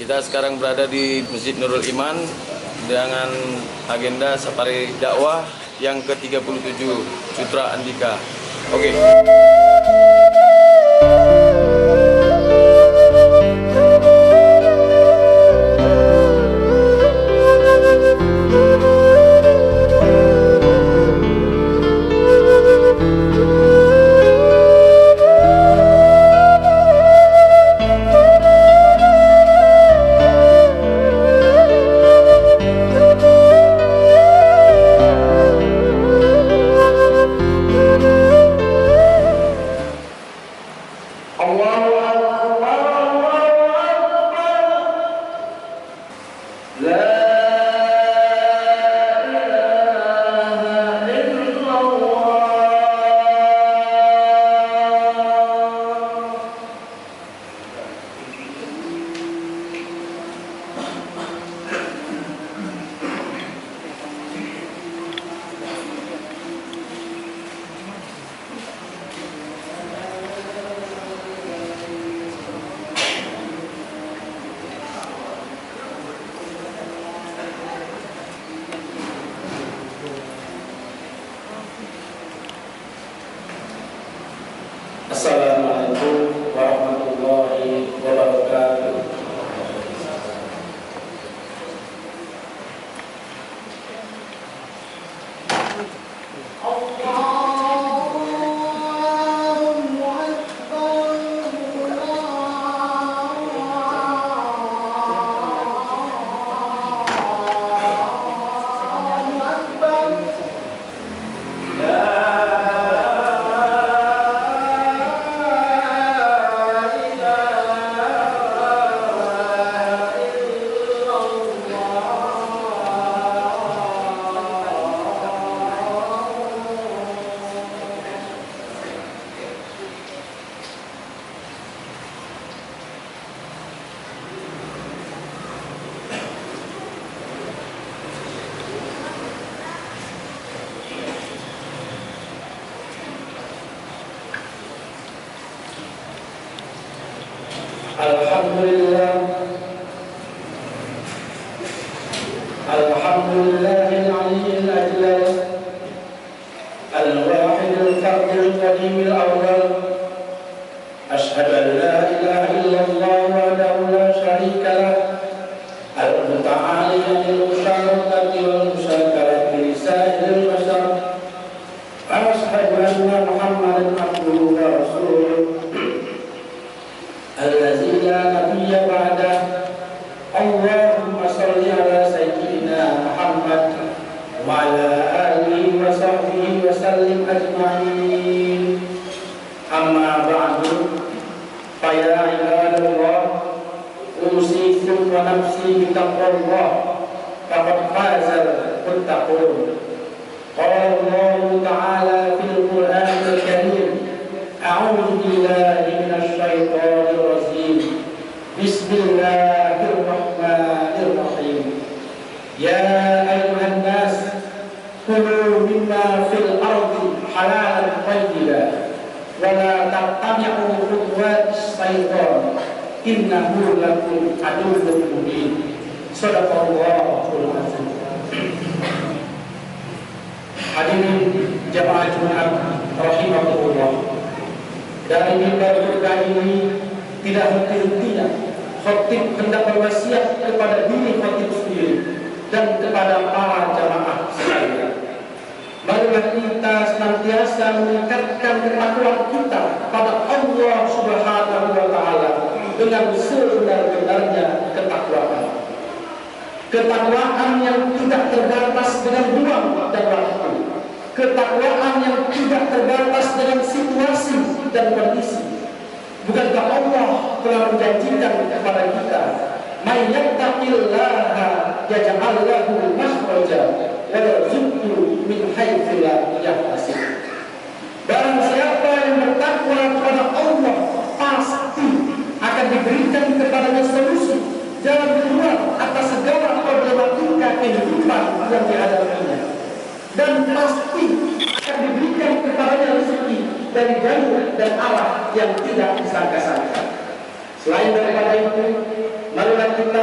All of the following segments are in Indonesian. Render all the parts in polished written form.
Kita sekarang berada di Masjid Nurul Iman dengan agenda safari dakwah yang ke-37 Sutra Andika. Oke. Assalamualaikum warahmatullahi wabarakatuh. Alhamdulillahil aliyyil ajlal al-wahidil fardil qadimil awwal. Asyhadu an la ilaha illallah wahdahu la syarika lah al-muta'ali anil musyarakati wal musyakarati lisa'il bashar. Asyhadu anna Muhammadan abduhu wa rasuluh allazi la nabiyya ba'dah. Allahumma sholli ala sayyidina Muhammad wa ala alihi wa sahbihi wa sallim ajma'in. Amma ba'du, fa ya ibadallah, usikum wa nafsi bitaqwallah, faqad fazal muttaqun. Qala Allah ta'ala fil Qur'anil Karim, a'udzu billahi minasy syaithanir rajim. Bismillahirrahmanirrahim. Ya ayyuhan nas, kulu mimma fil ardi halalan thayyiban wa la tattabi'u khutuwatis syaitan innahu lakum aduwwun mubin. Shadaqallahul azim. Hadirin jamaah Jumat rahimakumullah, dari mimbar berkah ini tidak henti-hentinya khatib hendak berwasiat kepada diri khatib sendiri dan kepada para jamaah sekalian. Marilah kita senantiasa meningkatkan ketakwaan kita kepada Allah Subhanahu wa taala dengan sebenar-benarnya ketakwaan. Ketakwaan yang tidak terbatas dengan ruang dan waktu. Ketakwaan yang tidak terbatas dengan situasi dan kondisi. Bukankah Allah telah menjanjikan kepada kita, "May yattaqillaha yaj'al lahu makhraja wa yarzuqhu min haitsu la yahtasib." Barang siapa yang bertakwa kepada Allah, pasti akan diberikan kepadanya solusi, jalan keluar atas segala problematika kehidupan yang dihadapinya, dan pasti akan diberikan kepadanya rezeki dari jalur dan arah yang tidak disangka-sangka. Selain daripada itu, marilah kita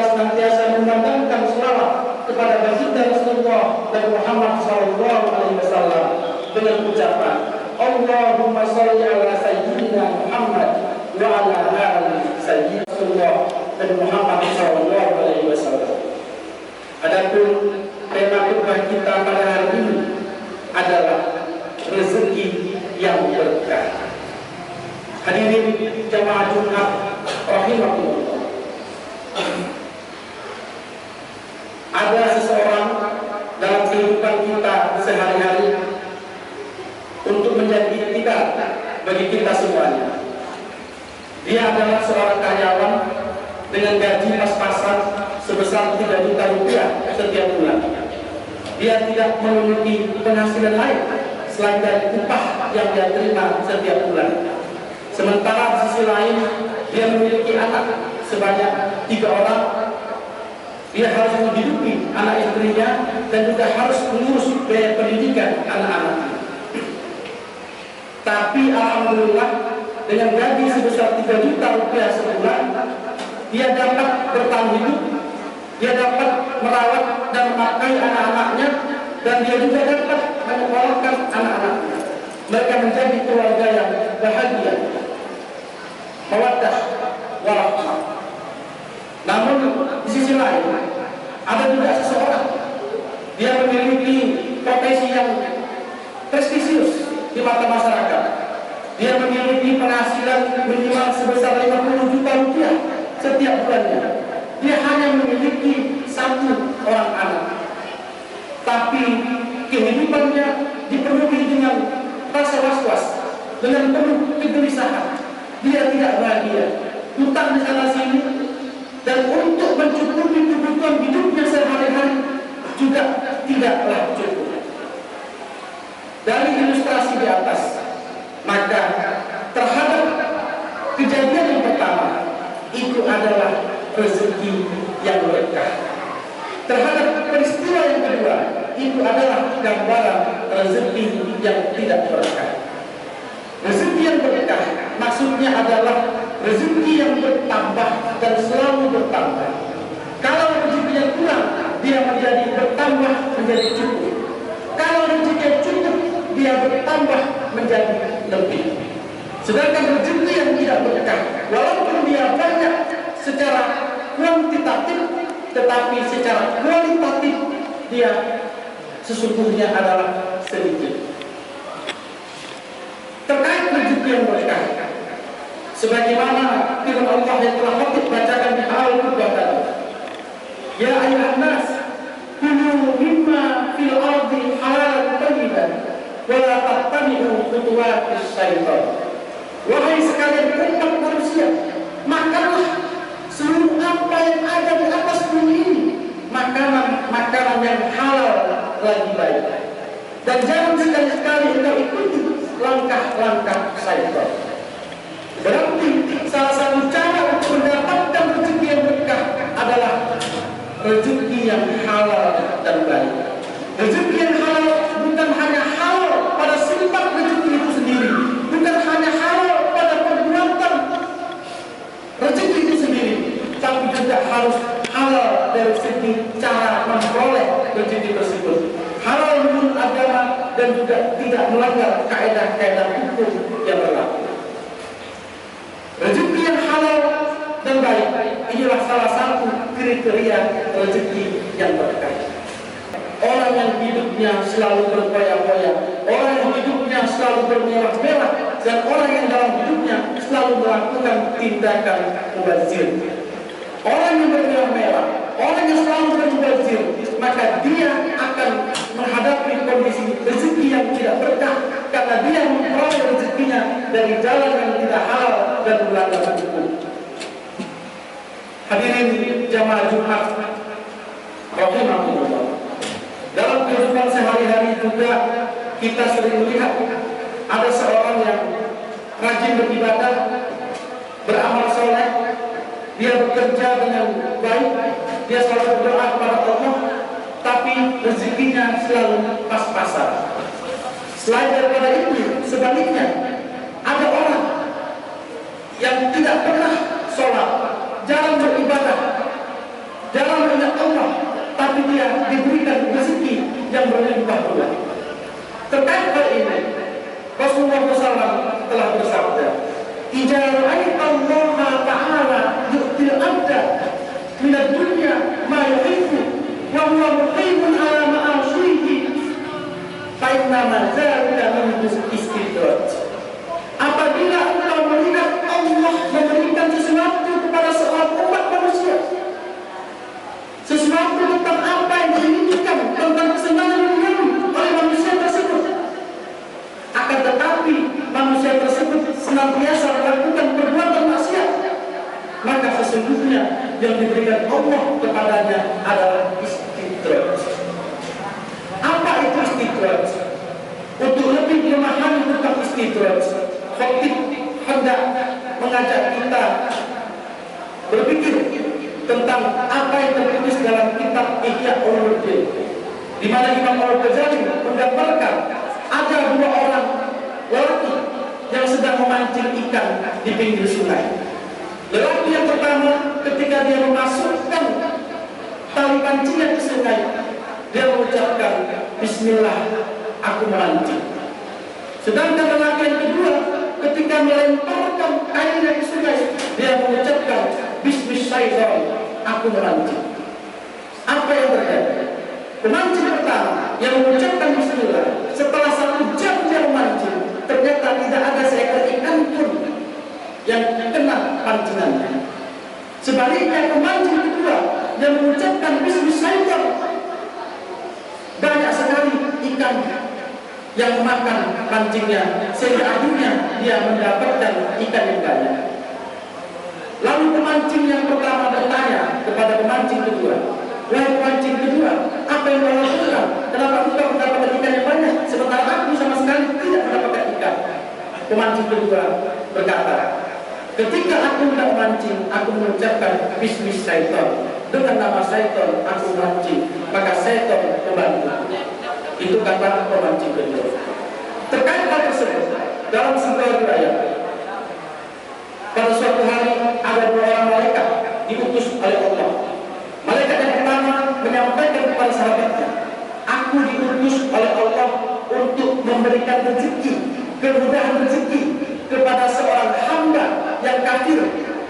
Nabi Muhammad SAW dengan ucapan Allahumma sholli ala sayyidina Muhammad wa ala ali sayyidina Nabi Muhammad SAW. Adapun tema khutbah kita pada hari ini adalah rezeki yang berkah. Hadirin jamaah Jumat rahimahullah. Ada seseorang dalam kehidupan kita sehari-hari untuk menjadi iktibar bagi kita semuanya. Dia adalah seorang karyawan dengan gaji pas-pasan sebesar 3 juta rupiah setiap bulan. Dia tidak memiliki penghasilan lain selain dari upah yang dia terima setiap bulan. Sementara di sisi lain dia memiliki anak sebanyak 3 orang. Dia harus menghidupi anak istrinya dan juga harus mengurus biaya pendidikan anak-anaknya. Tapi alhamdulillah dengan gaji sebesar 3 juta rupiah sebulan, dia dapat bertahan hidup, dia dapat merawat dan memakai anak-anaknya, dan dia juga dapat menyekolahkan anak-anaknya. Mereka menjadi keluarga yang bahagia, mawaddah warahmah. Namun di sisi lain ada juga seseorang, dia memiliki profesi yang prestisius di mata masyarakat. Dia memiliki penghasilan minimal sebesar 50 juta rupiah setiap bulannya. Dia hanya memiliki 1 orang anak, tapi kehidupannya dipenuhi dengan rasa was-was, dengan penuh kegelisahan. Dia tidak bahagia, hutang di sana sini, dan untuk mencukupi kebutuhan hidupnya sehari-hari juga tidaklah cukup. Dari ilustrasi di atas, maka terhadap kejadian yang pertama itu adalah rezeki yang berkah. Terhadap peristiwa yang kedua itu adalah gambaran rezeki yang tidak berkah. Rezeki yang berkah maksudnya adalah rezeki yang bertambah dan selalu bertambah. Kalau rezekinya kurang, dia menjadi bertambah menjadi cukup. Kalau rezekinya cukup, dia bertambah menjadi lebih. Sedangkan rezeki yang tidak berkah, walaupun dia banyak secara kuantitatif, tetapi secara kualitatif dia sesungguhnya adalah sedikit. Terkait rezeki yang berkah, sebagaimana firman Allah yang telah khatib bacakan di awal khutbah tadi, ya ayyuhan nas kulu mimma fil ardi halalan thayyiban wa la tattabi'u khutuwatis syaitan. Wahai sekalian umat manusia, makanlah seluruh apa yang ada di atas bumi ini, makanan yang halal lagi baik, dan jangan sekali-sekali engkau ikuti langkah-langkah syaitan. Berarti salah satu cara untuk mendapatkan rezeki yang berkah adalah rezeki yang halal dan baik. Rezeki yang halal bukan hanya halal pada sifat rezeki itu sendiri, bukan hanya halal pada perbuatan rezeki itu sendiri, tapi juga harus halal dari segi cara memperoleh rezeki tersebut. Halal menurut agama dan juga tidak melanggar kaedah-kaedah hukum yang berlaku. Rezeki yang halal dan baik inilah salah satu kriteria rezeki yang berkah. Orang yang hidupnya selalu berfoya-foya, orang yang hidupnya selalu bermewah-mewah, dan orang yang dalam hidupnya selalu melakukan tindakan mubazir. Orang yang bermewah-mewah, orang yang selalu bermubazir, maka dia akan menghadapi kondisi rezeki yang tidak berkah, karena dia memperoleh rezekinya dari jalan yang tidak halal dan melanggar hukum. Hadirin jamaah Jumat rahimahullah. Dalam kehidupan sehari-hari juga kita sering melihat ada seorang yang rajin beribadah, beramal soleh, dia bekerja dengan baik, dia selalu berdoa kepada Allah, tapi rezekinya selalu pas-pasan. Selain daripada itu, sebaliknya ada orang yang tidak pernah sholat, jarang beribadah, jarang mengingat Allah, tapi dia diberikan rezeki yang berlimpah ruah. Terkait hal ini, Rasulullah SAW telah bersabda, "Idza ra'aita Allah Ta'ala yu'til 'abda min ad-dunya ma yuhibbu wa huwa muqimun 'ala ma'asyihi fa inna ma dzalika min istidraj." Apabila engkau melihat Allah memberikan sesuatu kepada seorang umat manusia, sesuatu tentang apa yang diinginkan, tentang kesenangan dunia oleh manusia tersebut, akan tetapi manusia tersebut senantiasa melakukan perbuatan maksiat, maka sesungguhnya yang diberikan Allah kepadanya adalah istidraj. Apa itu istidraj? Untuk lebih memahami tentang istidraj, khatib hendak mengajak kita berpikir tentang apa yang tertulis dalam kitab Ihya Ulumuddin, di mana Imam Al-Ghazali menggambarkan ada dua orang lelaki yang sedang memancing ikan di pinggir sungai. Lelaki yang pertama, ketika dia memasukkan tali pancingnya ke sungai, dia mengucapkan, "Bismillah, aku memancing." Sedangkan lelaki yang kedua, ketika melemparkan kainnya ke sungai, dia mengucapkan, "Bismillahirrahmanirrahim, aku memancing." Apa yang terjadi? Pemancing pertama yang mengucapkan bismillah, setelah 1 jam dia memancing, ternyata tidak ada seekor ikan pun yang kena pancingannya. Sebaliknya pemancing kedua yang mengucapkan bismillah, banyak sekali ikan yang memakan pancingnya, sehingga akhirnya dia mendapatkan ikan yang banyak. Lalu pemancing yang pertama bertanya kepada pemancing kedua, "Wahai pemancing kedua, apa yang kau lakukan? Kenapa engkau mendapatkan ikan yang banyak, sementara aku sama sekali tidak mendapatkan ikan?" Pemancing kedua berkata, "Ketika aku hendak memancing, aku mengucapkan bismillah syaitan. Dengan nama syaitan aku memancing, maka syaitan membantu." Itu kata pemancing kedua. Terkait hal tersebut, dalam sebuah riwayat, pada suatu hari ada 2 orang malaikat diutus oleh Allah. Malaikat yang pertama menyampaikan kepada sahabatnya, "Aku diutus oleh Allah untuk memberikan rezeki, kemudahan rezeki kepada seorang hamba yang kafir,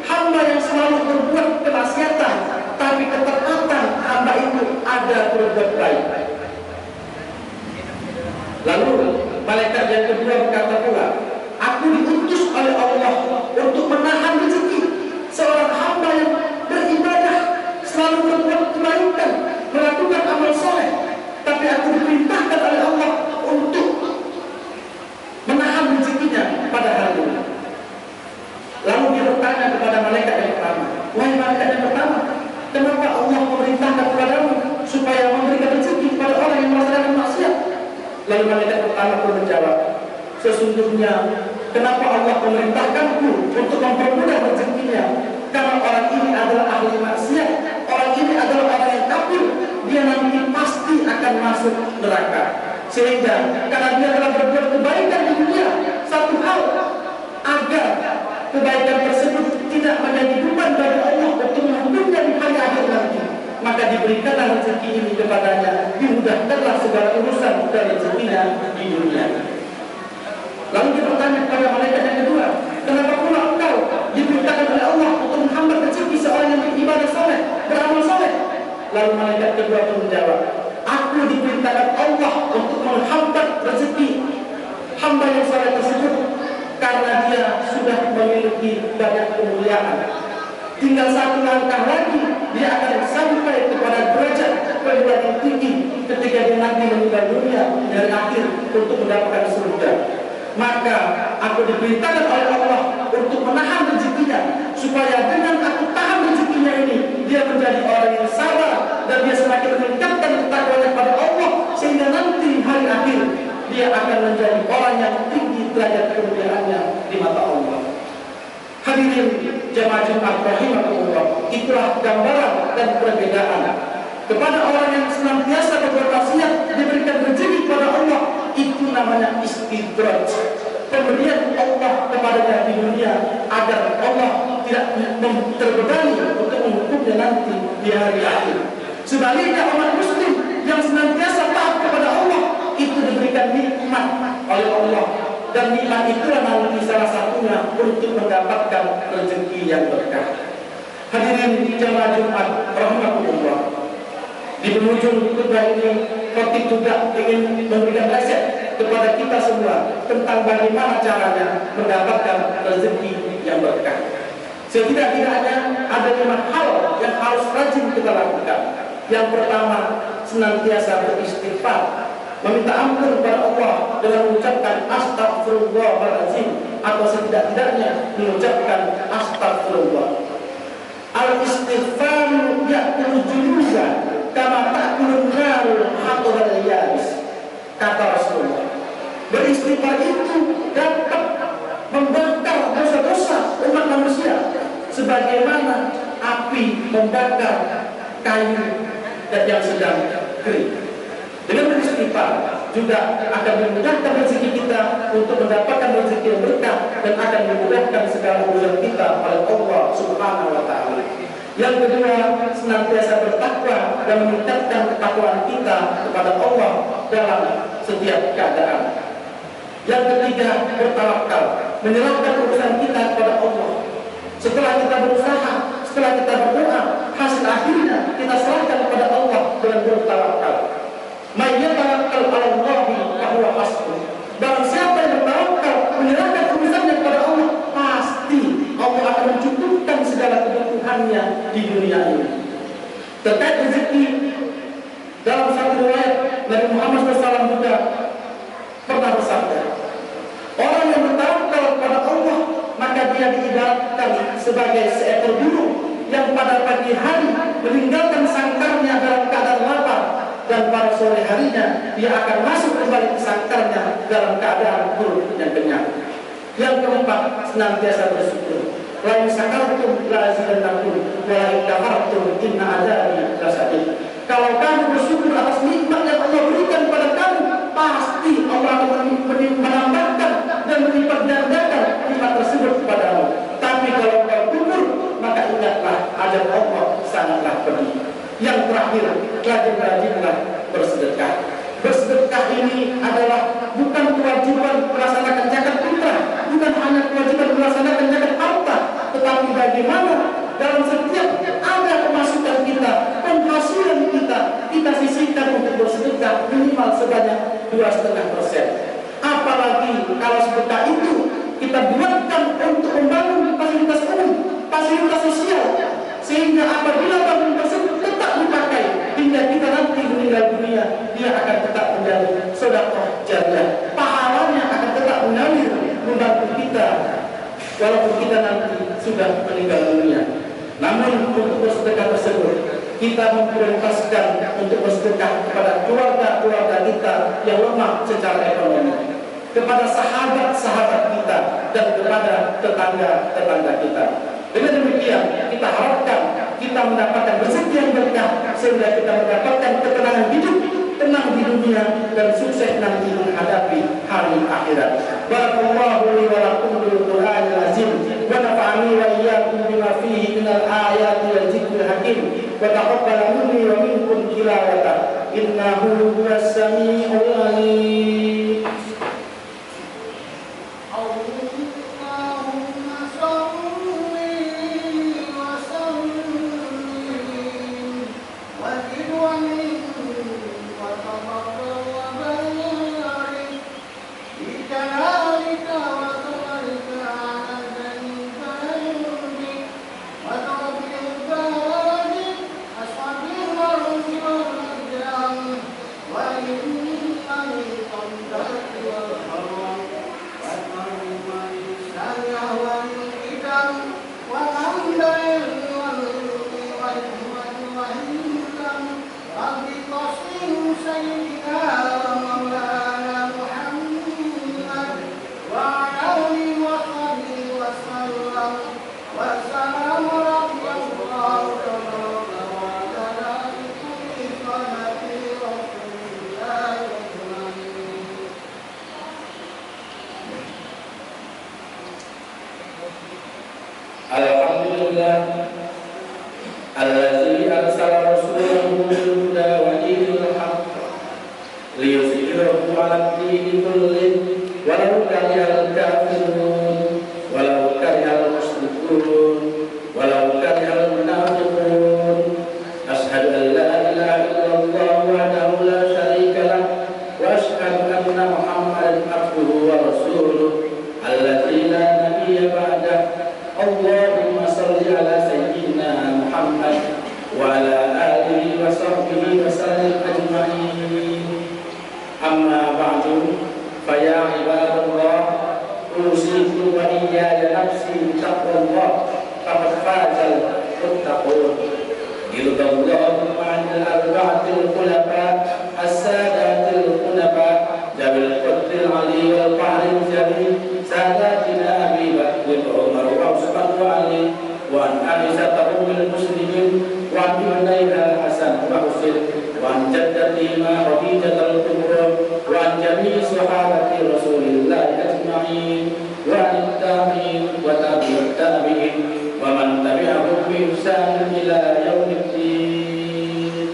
hamba yang selalu berbuat kemaksiatan, tapi ketepatan hamba itu ada berbuat baik." Lalu malaikat yang kedua berkata pula, "Aku diutus oleh Allah untuk menahan rezeki seorang hamba yang beribadah, selalu berbuat kebaikan, melakukan amal soleh, tapi aku diperintahkan oleh Allah untuk menahan rezekinya pada hari ini." Lalu dia bertanya kepada malaikat yang pertama, "Wahai malaikat yang pertama, kenapa Allah memerintahkan kepadamu supaya memberikan rezeki kepada orang yang melaksanakan maksiat?" Lalu malaikat pertama pun menjawab, "Sesungguhnya kenapa Allah memerintahkanku untuk mempermudah rezekinya? Karena orang ini adalah ahli maksiat, orang ini adalah orang yang kafir, dia nanti pasti akan masuk neraka. Sehingga karena dia telah berbuat kebaikan di dunia, satu hal agar kebaikan tersebut tidak menjadi beban bagi Allah untuk menghukumnya di hari akhir nanti, maka diberikanlah rezeki ini kepadanya, dimudahkanlah segala urusan dan rezekinya di dunia." Lalu dia bertanya kepada malaikat yang kedua, "Kenapa pula engkau diperintahkan oleh Allah untuk menghambat rezeki seorang yang beribadah soleh, beramal soleh?" Lalu malaikat kedua pun menjawab, "Aku diperintahkan Allah untuk menghambat rezeki hamba yang soleh tersebut karena dia sudah memiliki banyak kemuliaan. Tinggal 1 langkah lagi dia akan sampai kepada derajat kemuliaan yang tinggi ketika dia nanti meninggal dunia dari akhir untuk mendapatkan surga. Maka aku diperintahkan oleh Allah untuk menahan rezekinya, supaya dengan aku tahan rezekinya ini, dia menjadi orang yang sabar dan dia semakin meningkatkan ketakwaan kepada Allah, sehingga nanti hari akhir dia akan menjadi orang yang tinggi derajat kemuliaannya di mata Allah." Hadirin jamaah Jumat rahimahumullah, itulah gambaran dan perbedaan. Kepada orang yang senantiasa berbuat maksiat diberikan rezeki kepada Allah, itu namanya istidraj, pemberian Allah kepadanya di dunia agar Allah tidak terbebani untuk menghukumnya nanti di hari akhir. Sebaliknya umat muslim yang senantiasa taat kepada diberikan nikmat oleh Allah, dan nikmat itulah nanti salah satunya untuk mendapatkan rezeki yang berkah. Hadirin jamaah Jumat rahmatullah, di penghujung khutbah ini khatib juga ingin memberikan nasihat kepada kita semua tentang bagaimana caranya mendapatkan rezeki yang berkah. Setidaknya ada 5 hal yang harus rajin kita lakukan. Yang pertama, senantiasa beristighfar, meminta ampun kepada Allah dengan mengucapkan astagfirullahaladzim, atau setidak-tidaknya mengucapkan astagfirullah. Al-istighfaru ya'kulu junuda kama ta'kulun naru haqqal yabis, kata Rasulullah. Beristighfar itu dapat membakar dosa-dosa umat manusia sebagaimana api membakar kayu dan yang sedang kering. Dengan beristighfar juga akan memudahkan rezeki kita untuk mendapatkan rezeki yang berkah, dan akan memudahkan segala urusan kita oleh Allah Subhanahu wa Ta'ala. Yang kedua, senantiasa bertakwa dan meningkatkan ketakwaan kita kepada Allah dalam setiap keadaan. Yang ketiga, bertawakal, menyerahkan urusan kita kepada Allah. Setelah kita berusaha, setelah kita berdoa, hasil akhirnya kita serahkan kepada Allah dengan bertawakal. May yatawakkal 'ala Allahi fa huwa hasbuh. Barang siapa yang bertawakal, menyerahkan urusannya kepada Allah, pasti Allah akan mencukupkan segala kebutuhannya di dunia ini. Terkait rezeki, dalam satu riwayat Nabi Muhammad SAW juga pernah bersabda, orang yang bertawakal kepada Allah, maka dia diibaratkan sebagai seekor burung yang pada pagi hari meninggalkan sangkarnya dalam keadaan lapar, dan pada sore harinya dia akan masuk kembali ke sangkarnya dalam keadaan perut yang kenyang. Yang keempat, senantiasa bersyukur. La in syakartum la azidannakum wa la in kafartum inna adzabi lasyadid. Kalau kamu bersyukur atas nikmat yang Allah berikan kepada kamu, pasti Allah akan menambahkan dan melipat gandakan nikmat tersebut kepadamu. Tapi kalau kau kufur, maka ingatlah ajal Allah sangatlah pedih. Yang terakhir, rajin-rajinlah bersedekah. Bersedekah ini adalah bukan kewajiban melaksanakan zakat fitrah, bukan hanya kewajiban melaksanakan zakat harta, tetapi bagaimana dalam setiap ada pemasukan kita, penghasilan kita sisihkan untuk bersedekah minimal sebanyak 2,5%. Apalagi kalau sedekah itu kita buatkan untuk membangun fasilitas umum, fasilitas sosial, sehingga apabila bangunan tersebut tetap dipakai hingga kita nanti meninggal dunia, dia akan tetap menjadi sedekah jariyah. Pahalanya akan tetap mengalir membantu kita walaupun kita nanti sudah meninggal dunia. Namun untuk bersedekah tersebut, kita memprioritaskan untuk bersedekah kepada keluarga-keluarga kita yang lemah secara ekonomi, kepada sahabat-sahabat kita, dan kepada tetangga-tetangga kita. Dengan demikian, kita harapkan kita mendapatkan rezeki yang berkah, sehingga kita mendapatkan ketenangan hidup, tenang di dunia, dan sukses nanti menghadapi hari akhirat. Barakallahu li wa lakum bil Qur'anil azim, wa nafa'ani wa iyyakum bima fihi minal ayati wal dzikril hakim, wa taqabbal minni wa minkum tilawata, innahu huwas sami'ul 'alim. Alhamdulillah allazi arsala rasulahu bil huda wa dinil haqq ba'du fa ya ibadallah usikum wa iyaya nafsi taqwallah faqad fazal muttaqun. Illallahu ma'al arba'atil khulafa as-sadatil khulafa jabil qadril ali wal qahril jalil sadatina Abi Bakr wa Umar wa Utsman wa Ali wa an Aisyah ummul muslimin wa an Hunayha Hasan wa Husain wa an jaddatina Khadijah al-Kubra wa an jami'i sahabati Rasulillah ajma'in wa an tabi'in wa tabi'ut tabi'in wa man tabi'ahum bi ihsan ila yaumiddin.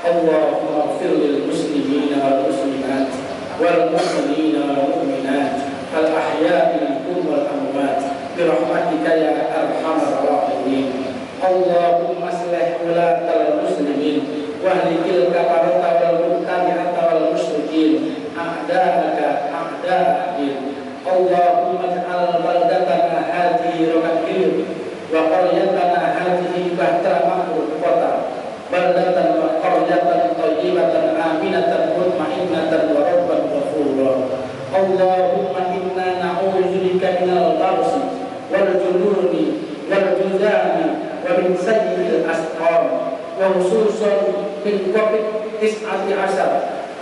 Allahumma ighfir lil muslimina wal muslimat wal mu'minina wal mu'minat al ahya'i minhum wal amwat bi rahmatika ya arhamar rahimin. Allahumma aslih ulatal muslimin wa ahlikil kafarata wal mubtadi'ata wal musyrikin a'da'aka a'da'in. Allahumma ij'al baldatana hadhihi rakhir wa qaryatana hadhihi bahra ma'rufata baldatan wa qaryatan thayyibatan aminatan mutma'innatan wa rabban ghafura. Allahumma inna na'udzubika minal barsi wal jununi wal juzami wa min sayyi'il asqam wa khususan min COVID-19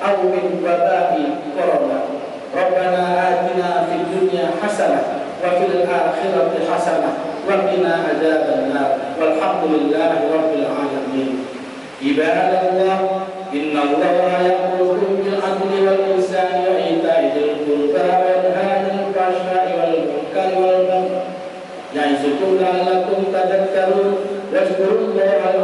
aw min waba'i corona. Rabbana atina fid dunya hasanah wa fil akhirati hasanah wa qina adzabannar. Walhamdulillahi rabbil alamin. Ibadallah, innallaha ya'muru bil 'adli wal ihsani wa ita'i dzil qurba wa yanha 'anil fahsya'i wal munkari wal baghi ya'izukum la'allakum tadhakkarun. Wazkurullaha